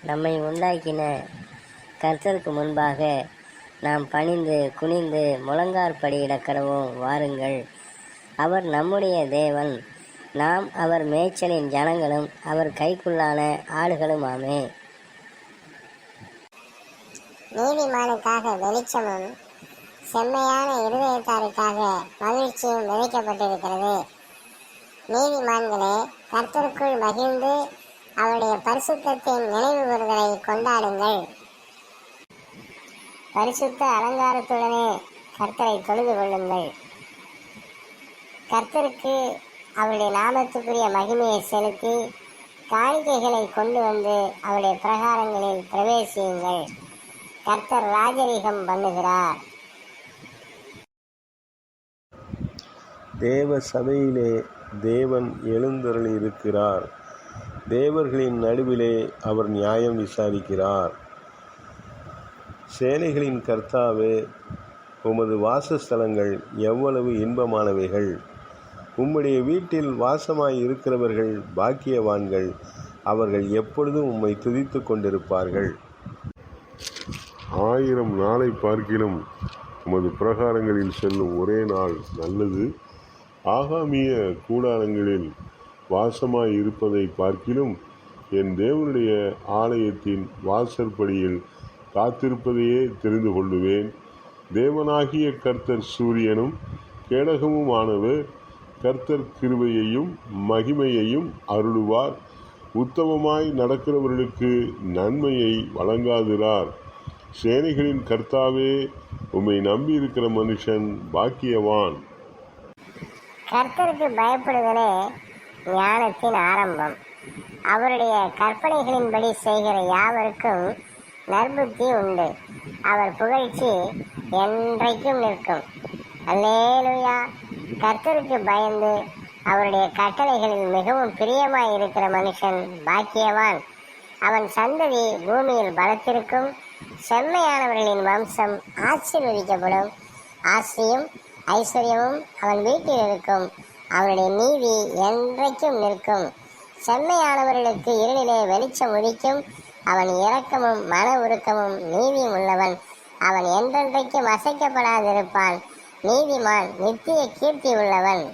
நம்மை உண்டாக்கின கர்த்தருக்கு முன்பாக நாம் பணிந்து குனிந்து முழங்காற்படியிட கடவோம். வாருங்கள், அவர் நம்முடைய தேவன், நாம் அவர் மேய்ச்சலின் ஜனங்களும் அவர் கைக்குள்ளான ஆடுகளுமாமே. நீதிமானுக்காக வெளிச்சமும் செம்மையான இருதயத்தாருக்காக மகிழ்ச்சியும் விதைக்கப்பட்டிருக்கிறது. நீதிமான்களே, கர்த்தருக்குள் மகிழ்ந்து அவருடைய பரிசுத்தத்தின் நினைவு கூறுதலை கொண்டாடுங்கள். பரிசுத்த அலங்காரத்துடனே கர்த்தரை தொழுது கொள்ளுங்கள். கர்த்தருக்கு அவருடைய நாமத்துக்குரிய மகிமையை செலுத்தி காணிக்கைகளை கொண்டு வந்து அவருடைய பிரகாரங்களில் பிரவேசியுங்கள். கர்த்தர் ராஜரீகம் பண்ணுகிறார். தேவ சபையிலே தேவன் எழுந்தருளி இருக்கிறார். தேவர்களின் நடுவிலே அவர் நியாயம் விசாரிக்கிறார். சேனைகளின் கர்த்தாவே, உமது வாசஸ்தலங்கள் எவ்வளவு இன்பமானவைகள்! உம்முடைய வீட்டில் வாசமாய் இருக்கிறவர்கள் பாக்கியவான்கள். அவர்கள் எப்பொழுதும் உம்மை துதித்து கொண்டிருப்பார்கள். 1000 நாளை பார்க்கிலும் உமது பிரகாரங்களில் செல்லும் ஒரே நாள் நல்லது. ஆகாமிய கூடாரங்களில் வாசமாய் இருப்பதை பார்க்கிலும் என் தேவனுடைய ஆலயத்தின் வாசற்படியில் காத்திருப்பதையே தெரிந்து கொள்ளுவேன். தேவனாகிய கர்த்தர் சூரியனும் கேடகமும் ஆனவர். கர்த்தர் கிருபையையும் மகிமையையும் அருளுவார். உத்தமமாய் நடக்கிறவர்களுக்கு நன்மையை வழங்காதிரார். சேனைகளின் கர்த்தாவே, உம்மை நம்பி இருக்கிற மனுஷன் பாக்கியவான். கர்த்தருக்கு பயப்படுதலே ஞானத்தின் ஆரம்பம். அவருடைய கற்பனைகளின்படி செய்கிற யாவருக்கும் நற்புத்தி உண்டு. அவர் புகழ்ச்சி என்றைக்கும் நிற்கும். அல்லேலூயா. கர்த்தருக்கு பயந்து அவருடைய கட்டளைகளில் மிகவும் பிரியமாய் இருக்கிற மனுஷன் பாக்கியவான். அவன் சந்ததி பூமியில் பலத்திருக்கும். செம்மையானவர்களின் வம்சம் ஆசீர்வதிக்கப்படும். ஆசியும் ஐஸ்வர்யமும் அவன் வீட்டில் இருக்கும். அவனுடைய நீதி என்றைக்கும் நிற்கும். செம்மையானவர்களுக்கு இருளிலே வெளிச்சம் உதிக்கும். அவன் இரக்கமும் மன உருக்கமும் நீதியும் உள்ளவன். அவன் என்றென்றைக்கும் அசைக்கப்படாதிருப்பான். நீதிமான் நித்திய கீர்த்தி உள்ளவன்.